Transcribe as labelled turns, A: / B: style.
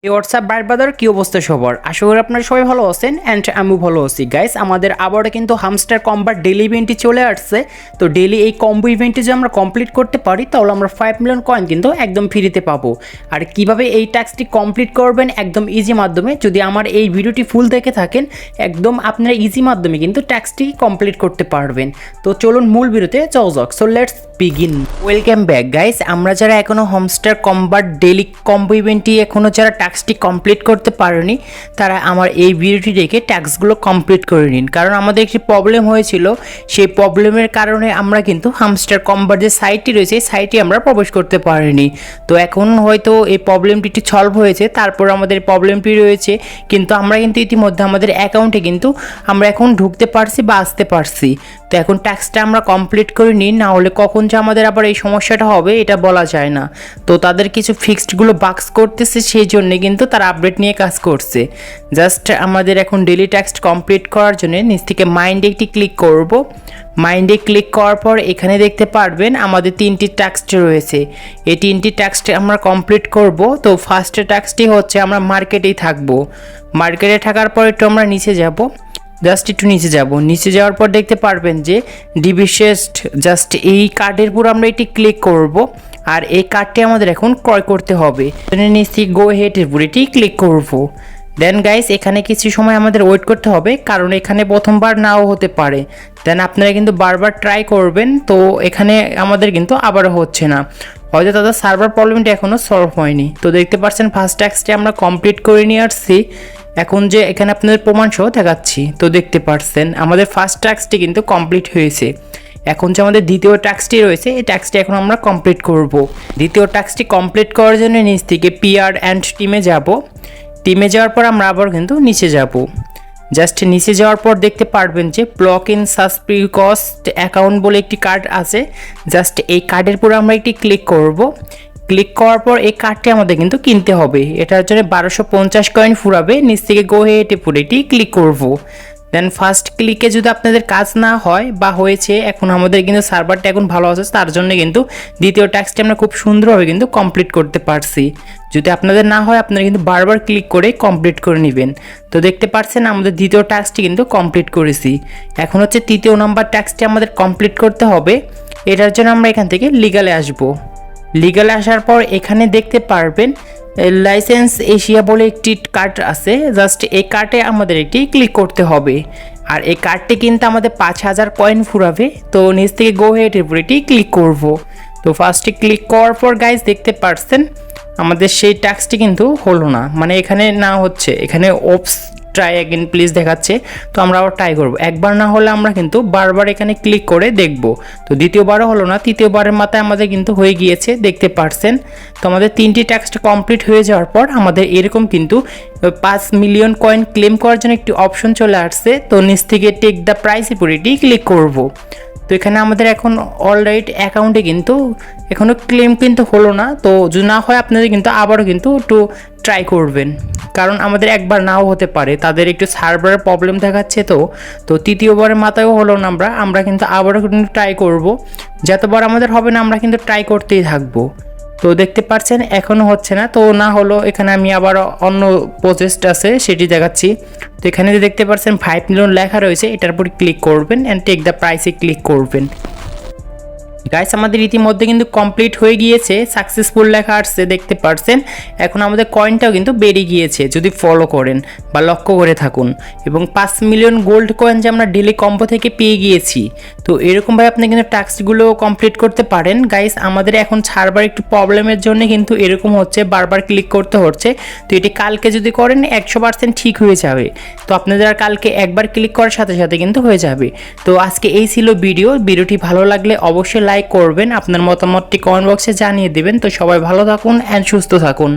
A: এই WhatsApp brother কি অবস্থা সবার? আশা করি আপনারা সবাই ভালো আছেন অ্যান্ড আমিও ভালো আছি। গাইস, আমাদের আবারও কিন্তু হামস্টার কম্বার ডেলি ইভেন্টটি চলে আসছে। তো ডেলি এই কম্বো ইভেন্টটি যদি আমরা কমপ্লিট করতে পারি তাহলে আমরা 5 মিলিয়ন কয়েন কিন্তু একদম ফ্রিতে পাবো। আর কিভাবে এই টাস্কটি কমপ্লিট করবেন একদম ইজি মাধ্যমে, যদি আমার এই ভিডিওটি ফুল দেখে থাকেন একদম আপনারা ইজি মাধ্যমে কিন্তু টাস্কটি কমপ্লিট করতে পারবেন। তো চলুন মূল ভিডিওতে যাওয়া যাক। So let's begin. Welcome back guys, আমরা যারা এখনো হামস্টার কম্বার ডেলি কম্বো ইভেন্টটি এখনো যারা টাস্কটি কমপ্লিট করতে পারেনি তারা আমার এই ভিডিওটি দেখে টাস্কগুলো কমপ্লিট করে নিন। কারণ আমাদের একটি প্রবলেম হয়েছিল, সেই প্রবলেমের কারণে আমরা কিন্তু হামস্টার কম্বার যে সাইটটি রয়েছে এই সাইটে আমরা প্রবেশ করতে পারিনি। তো এখন হয়তো এই প্রবলেমটি সলভ হয়েছে, তারপর আমাদের প্রবলেমটি রয়েছে, কিন্তু আমরা কিন্তু ইতিমধ্যে আমাদের অ্যাকাউন্টে কিন্তু আমরা এখন ঢুকতে পারছি বা আসতে পারছি। তো এখন টাস্কটা আমরা কমপ্লিট করে নিই, না হলে কখন যে আমাদের আবার এই সমস্যাটা হবে এটা বলা যায় না। তো তাদের কিছু ফিক্সডগুলো বাক্স করতেছে, সেই জন্যে কিন্তু তারা আপডেট নিয়ে কাজ করছে। জাস্ট আমাদের এখন ডেলি টাস্ক কমপ্লিট করার জন্য নিচ থেকে মাইন্ডে একটি ক্লিক করব। মাইন্ডে ক্লিক করার পর এখানে দেখতে পারবেন আমাদের 3টি টাস্ক রয়েছে। এই 3টি টাস্ক আমরা কমপ্লিট করব। তো ফার্স্ট টাস্কটি হচ্ছে আমরা মার্কেটেই থাকবো। মার্কেটে থাকার পর একটু আমরা নিচে যাব, জাস্ট একটু নিচে যাব। নিচে যাওয়ার পর দেখতে পারবেন যে ডিভিশেস্ট, জাস্ট এই কার্ডের উপর আমরা এটি ক্লিক করব। আর এই কার্ডটি আমাদের এখন ক্রয় করতে হবে। নিচে গো হেডের উপর এটি ক্লিক করব। দেন গাইস, এখানে কিছু সময় আমাদের ওয়েট করতে হবে, কারণ এখানে প্রথমবার নাও হতে পারে। দেন আপনারা কিন্তু বারবার ট্রাই করবেন। তো এখানে আমাদের কিন্তু আবারও হচ্ছে না, হয়তো তাদের সার্ভার প্রবলেমটি এখনও সলভ হয়নি। তো দেখতে পাচ্ছেন ফার্স্ট টাস্কটি আমরা কমপ্লিট করে নিয়ে আসছি। এখন যে এখানে আপনাদের প্রমাণ সহ দেখাচ্ছি, তো দেখতে পাচ্ছেন আমাদের ফার্স্ট টাস্কটি কিন্তু কমপ্লিট হয়েছে। এখন যে আমাদের দ্বিতীয় টাস্কটি রয়েছে এই টাস্কটি এখন আমরা কমপ্লিট করব। দ্বিতীয় টাস্কটি কমপ্লিট করার জন্য নিচ থেকে পিআর অ্যান্ড টিমে যাব। টিমে যাওয়ার পর আমরা আবার কিন্তু নিচে যাব। জাস্ট নিচে যাওয়ার পর দেখতে পারবেন যে ব্লক ইন সাসপিকস্ট অ্যাকাউন্ট বলে একটি কার্ড আছে। জাস্ট এই কার্ডের উপর আমরা একটি ক্লিক করব। ক্লিক করার পর এই কার্ডটি আমাদের কিন্তু কিনতে হবে। এটার জন্য 1250 কয়েন ফুরাবে। নিচ থেকে গো হেটে পুরো এটি ক্লিক করব। দেন ফার্স্ট ক্লিকে যদি আপনাদের কাজ না হয় বা হয়েছে, এখন আমাদের কিন্তু সার্ভারটা এখন ভালো আছে, তার জন্য কিন্তু দ্বিতীয় টাস্কটি আমরা খুব সুন্দরভাবে কিন্তু কমপ্লিট করতে পারছি। যদি আপনাদের না হয় আপনারা কিন্তু বারবার ক্লিক করে কমপ্লিট করে নেবেন। তো দেখতে পাচ্ছেন আমাদের দ্বিতীয় টাস্কটি কিন্তু কমপ্লিট করেছি। এখন হচ্ছে তৃতীয় নম্বর টাস্কটি আমাদের কমপ্লিট করতে হবে। এটার জন্য আমরা এখান থেকে লিগালে আসব। লিগালে আসার পর এখানে দেখতে পারবেন লাইসেন্স এশিয়া বলে একটি কার্ড আছে। জাস্ট এই কার্ডে আমাদের একটি ক্লিক করতে হবে। আর এই কার্ডটি কিন্তু আমাদের 5000 কয়েন ফুরাবে। তো নিচ থেকে গো হেডের উপর এটি ক্লিক করব। তো ফার্স্টে ক্লিক করার পর গাইজ দেখতে পাচ্ছেন আমাদের সেই টাস্কটি কিন্তু হলো না, মানে এখানে না হচ্ছে, এখানে ওপস ট্রাই অ্যাগেন প্লিজ দেখাচ্ছে। তো আমরা আবার ট্রাই করব। একবার না হলে আমরা কিন্তু বারবার এখানে ক্লিক করে দেখব। তো দ্বিতীয়বারও হলো না, তৃতীয়বারের মাথায় আমাদের কিন্তু হয়ে গিয়েছে, দেখতে পাচ্ছেন। তো আমাদের 3টি টাস্ক কমপ্লিট হয়ে যাওয়ার পর আমাদের এরকম কিন্তু 5 মিলিয়ন কয়েন ক্লেম করার জন্য একটি অপশন চলে আসছে। তো নিচ থেকে টেক দ্য প্রাইস উপর এটি ক্লিক করব। তো এখানে আমাদের এখন অলরাইট অ্যাকাউন্টে কিন্তু এখনও ক্লেম কিন্তু হলো না। তো যদি না হয় আপনাদের কিন্তু আবারও কিন্তু একটু ট্রাই করবেন, কারণ আমাদের একবার নাও হতে পারে, তাদের একটু সার্ভারের প্রবলেম দেখাচ্ছে। তো তৃতীয়বারের মাথায়ও হলো না, আমরা কিন্তু আবারও কিন্তু ট্রাই করব। যতবার আমাদের হবে না আমরা কিন্তু ট্রাই করতেই থাকবো। তো দেখতে পাচ্ছেন এখনও হচ্ছে না। তো না হলো এখানে আমি আবার অন্য প্রসেসটা আছে সেটি দেখাচ্ছি। তো এখানে যে দেখতে পাচ্ছেন 5 মিলিয়ন লেখা রয়েছে, এটার উপর ক্লিক করবেন অ্যান্ড টেক দ্য প্রাইসে ক্লিক করবেন। গাইস, আমাদের ইতিমধ্যে কিন্তু কমপ্লিট হয়ে গিয়েছে, সাকসেসফুল লেখা আসছে, দেখতে পাচ্ছেন। এখন আমাদের কয়েনটাও কিন্তু বেড়ে গিয়েছে যদি ফলো করেন বা লক্ষ্য করে থাকুন। এবং 5 মিলিয়ন গোল্ড কয়েন যে আমরা ডেলি কম্বো থেকে পেয়ে গিয়েছি। তো এরকমভাবে আপনি কিন্তু টাস্কগুলো কমপ্লিট করতে পারেন। গাইস, আমাদের এখন সার্ভার একটু প্রবলেমের জন্য কিন্তু এরকম হচ্ছে, বারবার ক্লিক করতে হচ্ছে। তো এটি কালকে যদি করেন 100% ঠিক হয়ে যাবে। তো আপনাদের আর কালকে একবার ক্লিক করার সাথে সাথে কিন্তু হয়ে যাবে। তো আজকে এই ছিল ভিডিওটি ভালো লাগলে অবশ্যই লাইক করবেন, আপনার মতামতটি কমেন্ট বক্সে জানিয়ে দেবেন। তো সবাই ভালো থাকুন অ্যান্ড সুস্থ থাকুন।